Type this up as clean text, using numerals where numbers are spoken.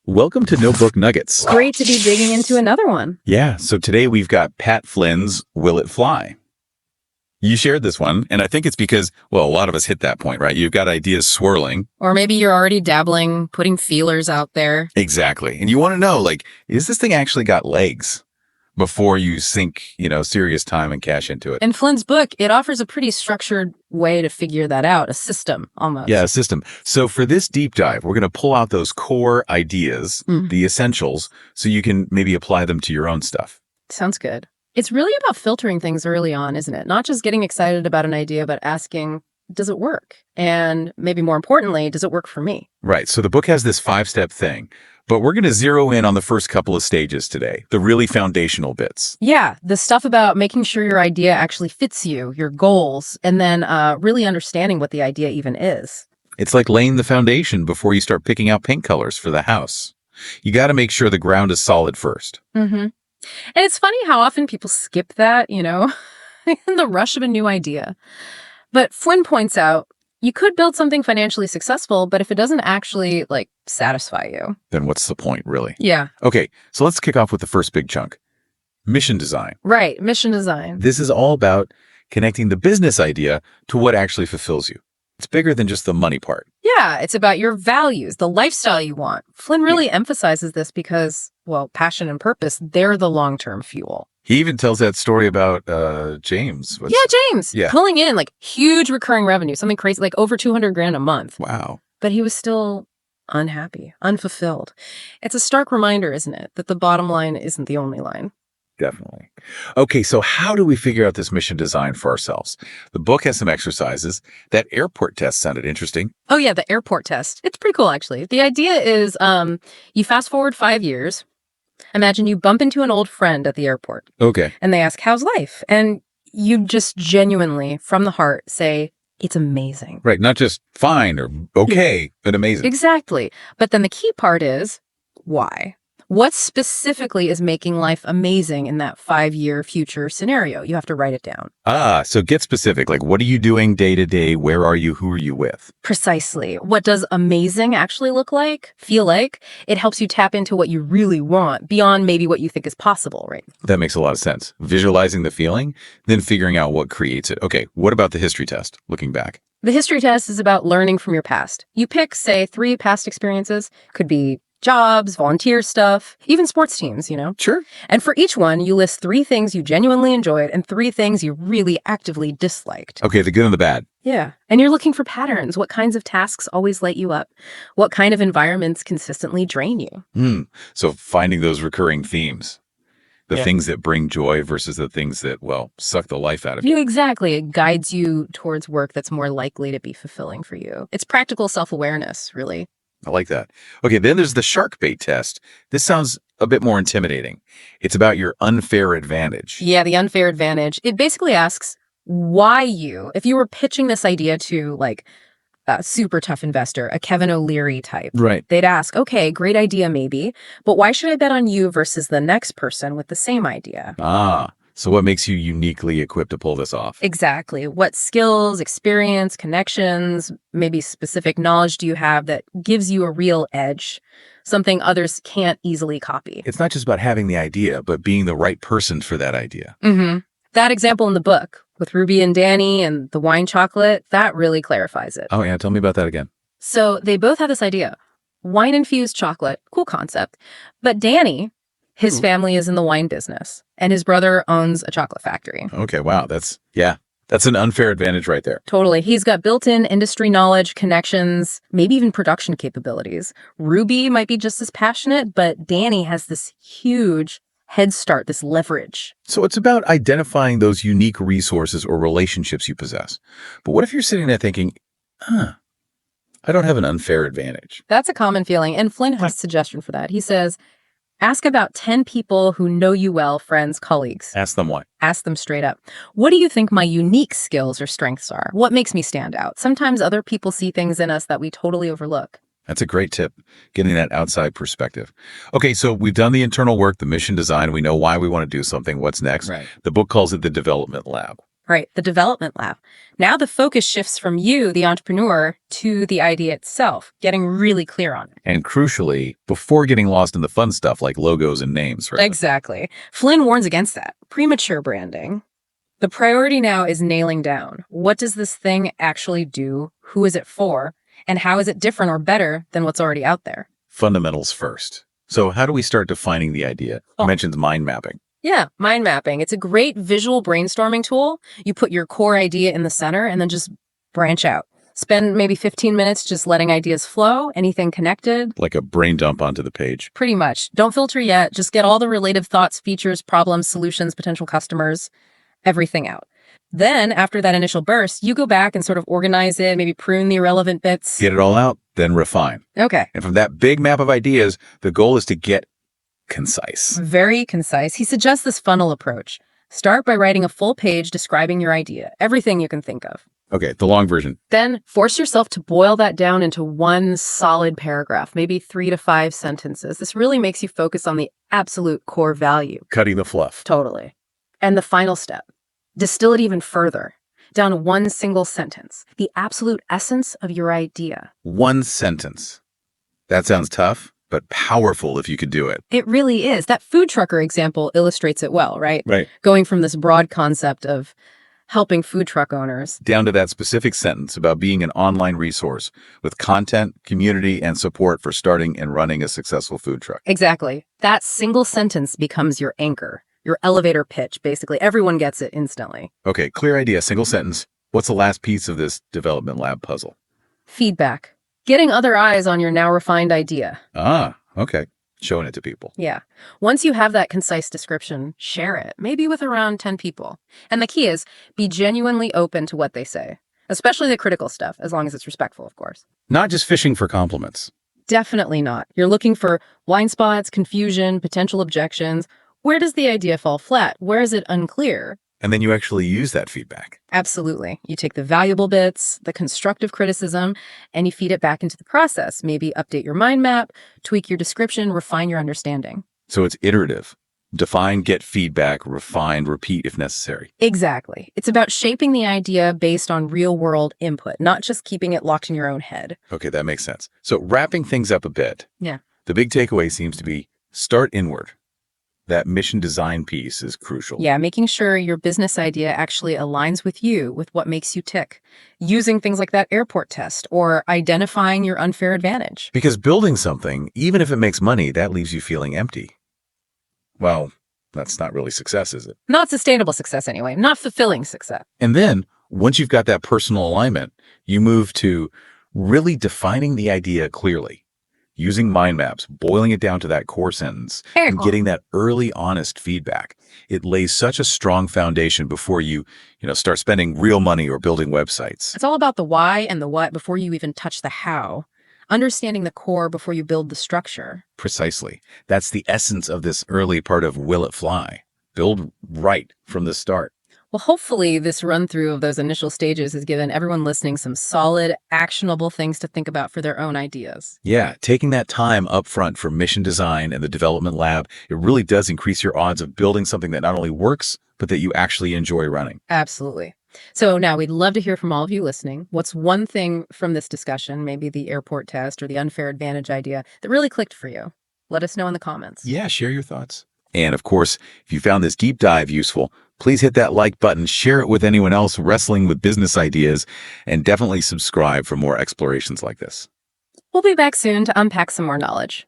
Welcome to Notebook Nuggets. Great to be digging into another one. Yeah, so today we've got Pat Flynn's Will It Fly? You shared this one, and I think it's because, well, a lot of us hit that point, right? You've got ideas swirling. Or maybe you're already dabbling, putting feelers out there. Exactly. And you want to know, like, is this thing actually got legs before you sink, serious time and cash into it? In Flynn's book, it offers a pretty structured way to figure that out, a system almost. Yeah, a system. So for this deep dive, we're going to pull out those core ideas, the essentials, so you can maybe apply them to your own stuff. Sounds good. It's really about filtering things early on, isn't it? Not just getting excited about an idea, but asking, does it work? And maybe more importantly, does it work for me? Right. So the book has this 5-step thing, but we're going to zero in on the first couple of stages today, the really foundational bits. Yeah, the stuff about making sure your idea actually fits you, your goals, and then really understanding what the idea even is. It's like laying the foundation before you start picking out paint colors for the house. You got to make sure the ground is solid first. And it's funny how often people skip that, in the rush of a new idea. But Flynn points out, you could build something financially successful, but if it doesn't actually, satisfy you, then what's the point, really? Yeah. Okay, so let's kick off with the first big chunk. Mission design. Right, mission design. This is all about connecting the business idea to what actually fulfills you. It's bigger than just the money part. Yeah, it's about your values, the lifestyle you want. Flynn really emphasizes this because, passion and purpose, they're the long-term fuel. He even tells that story about James. James. Yeah. Pulling in huge recurring revenue, something crazy, over 200 grand a month. Wow. But he was still unhappy, unfulfilled. It's a stark reminder, isn't it, that the bottom line isn't the only line. Definitely. Okay, so how do we figure out this mission design for ourselves? The book has some exercises. That airport test sounded interesting. Oh yeah, the airport test. It's pretty cool, actually. The idea is you fast forward 5 years. Imagine you bump into an old friend at the airport. Okay. And they ask, how's life? And you just genuinely, from the heart, say, it's amazing. Right, not just fine or okay, but amazing. Exactly. But then the key part is, why? What specifically is making life amazing in that 5-year future scenario? You have to write it down. So get specific. What are you doing day to day? Where are you? Who are you with? Precisely. What does amazing actually look like, feel like? It helps you tap into what you really want beyond maybe what you think is possible, right? That makes a lot of sense. Visualizing the feeling, then figuring out what creates it. Okay, what about the history test, looking back? The history test is about learning from your past. You pick, say, 3 past experiences. Could be jobs, volunteer stuff, even sports teams, Sure. And for each one, you list 3 things you genuinely enjoyed and 3 things you really actively disliked. Okay, the good and the bad. Yeah. And you're looking for patterns. What kinds of tasks always light you up? What kind of environments consistently drain you? So finding those recurring themes. The things that bring joy versus the things that, suck the life out of you. Exactly. It guides you towards work that's more likely to be fulfilling for you. It's practical self-awareness, really. I like that. Okay, then there's the shark bait test. This sounds a bit more intimidating. It's about your unfair advantage. Yeah, the unfair advantage. It basically asks why you, if you were pitching this idea to a super tough investor, a Kevin O'Leary type, right? They'd ask, okay, great idea maybe, but why should I bet on you versus the next person with the same idea? So what makes you uniquely equipped to pull this off? Exactly. What skills, experience, connections, maybe specific knowledge do you have that gives you a real edge, something others can't easily copy? It's not just about having the idea, but being the right person for that idea. That example in the book with Ruby and Danny and the wine chocolate, that really clarifies it. Oh yeah, tell me about that again. So they both have this idea, wine-infused chocolate, cool concept, but Danny, his family is in the wine business, and his brother owns a chocolate factory. Okay, wow. That's an unfair advantage right there. Totally. He's got built-in industry knowledge, connections, maybe even production capabilities. Ruby might be just as passionate, but Danny has this huge head start, this leverage. So it's about identifying those unique resources or relationships you possess. But what if you're sitting there thinking, I don't have an unfair advantage? That's a common feeling, and Flynn has a suggestion for that. He says, ask about 10 people who know you well, friends, colleagues. Ask them what? Ask them straight up. What do you think my unique skills or strengths are? What makes me stand out? Sometimes other people see things in us that we totally overlook. That's a great tip, getting that outside perspective. Okay, so we've done the internal work, the mission design. We know why we want to do something. What's next? Right. The book calls it the development lab. Right, the development lab. Now the focus shifts from you, the entrepreneur, to the idea itself, getting really clear on it. And crucially, before getting lost in the fun stuff like logos and names, right? Exactly. Flynn warns against that. Premature branding. The priority now is nailing down. What does this thing actually do? Who is it for? And how is it different or better than what's already out there? Fundamentals first. So how do we start defining the idea? You mentioned mind mapping. Yeah, mind mapping. It's a great visual brainstorming tool. You put your core idea in the center and then just branch out. Spend maybe 15 minutes just letting ideas flow, anything connected. Like a brain dump onto the page. Pretty much. Don't filter yet. Just get all the related thoughts, features, problems, solutions, potential customers, everything out. Then, after that initial burst, you go back and sort of organize it, maybe prune the irrelevant bits. Get it all out, then refine. Okay. And from that big map of ideas, the goal is to get concise. Very concise. He suggests this funnel approach. Start by writing a full page describing your idea, everything you can think of. Okay, the long version. Then force yourself to boil that down into one solid paragraph, maybe 3 to 5 sentences. This really makes you focus on the absolute core value. Cutting the fluff. Totally. And the final step, distill it even further, down to one single sentence, the absolute essence of your idea. One sentence. That sounds tough, but powerful if you could do it. It really is. That food trucker example illustrates it well, right? Right. Going from this broad concept of helping food truck owners down to that specific sentence about being an online resource with content, community, and support for starting and running a successful food truck. Exactly. That single sentence becomes your anchor, your elevator pitch, basically. Everyone gets it instantly. Okay, clear idea, single sentence. What's the last piece of this development lab puzzle? Feedback. Getting other eyes on your now refined idea. Ah, okay. Showing it to people. Yeah. Once you have that concise description, share it, maybe with around 10 people. And the key is be genuinely open to what they say, especially the critical stuff, as long as it's respectful, of course. Not just fishing for compliments. Definitely not. You're looking for blind spots, confusion, potential objections. Where does the idea fall flat? Where is it unclear? And then you actually use that feedback. Absolutely. You take the valuable bits, the constructive criticism, and you feed it back into the process. Maybe update your mind map, tweak your description, refine your understanding. So it's iterative. Define, get feedback, refine, repeat if necessary. Exactly. It's about shaping the idea based on real-world input, not just keeping it locked in your own head. Okay, that makes sense. So wrapping things up a bit. Yeah. The big takeaway seems to be start inward. That mission design piece is crucial. Yeah, making sure your business idea actually aligns with you, with what makes you tick. Using things like that airport test or identifying your unfair advantage. Because building something, even if it makes money, that leaves you feeling empty. Well, that's not really success, is it? Not sustainable success anyway, not fulfilling success. And then, once you've got that personal alignment, you move to really defining the idea clearly. Using mind maps, boiling it down to that core sentence, and getting that early, honest feedback. It lays such a strong foundation before you start spending real money or building websites. It's all about the why and the what before you even touch the how. Understanding the core before you build the structure. Precisely. That's the essence of this early part of Will It Fly? Build right from the start. Well, hopefully this run-through of those initial stages has given everyone listening some solid, actionable things to think about for their own ideas. Yeah, taking that time up front for mission design and the development lab, it really does increase your odds of building something that not only works, but that you actually enjoy running. Absolutely. So now we'd love to hear from all of you listening. What's one thing from this discussion, maybe the airport test or the unfair advantage idea, that really clicked for you? Let us know in the comments. Yeah, share your thoughts. And of course, if you found this deep dive useful, please hit that like button, share it with anyone else wrestling with business ideas, and definitely subscribe for more explorations like this. We'll be back soon to unpack some more knowledge.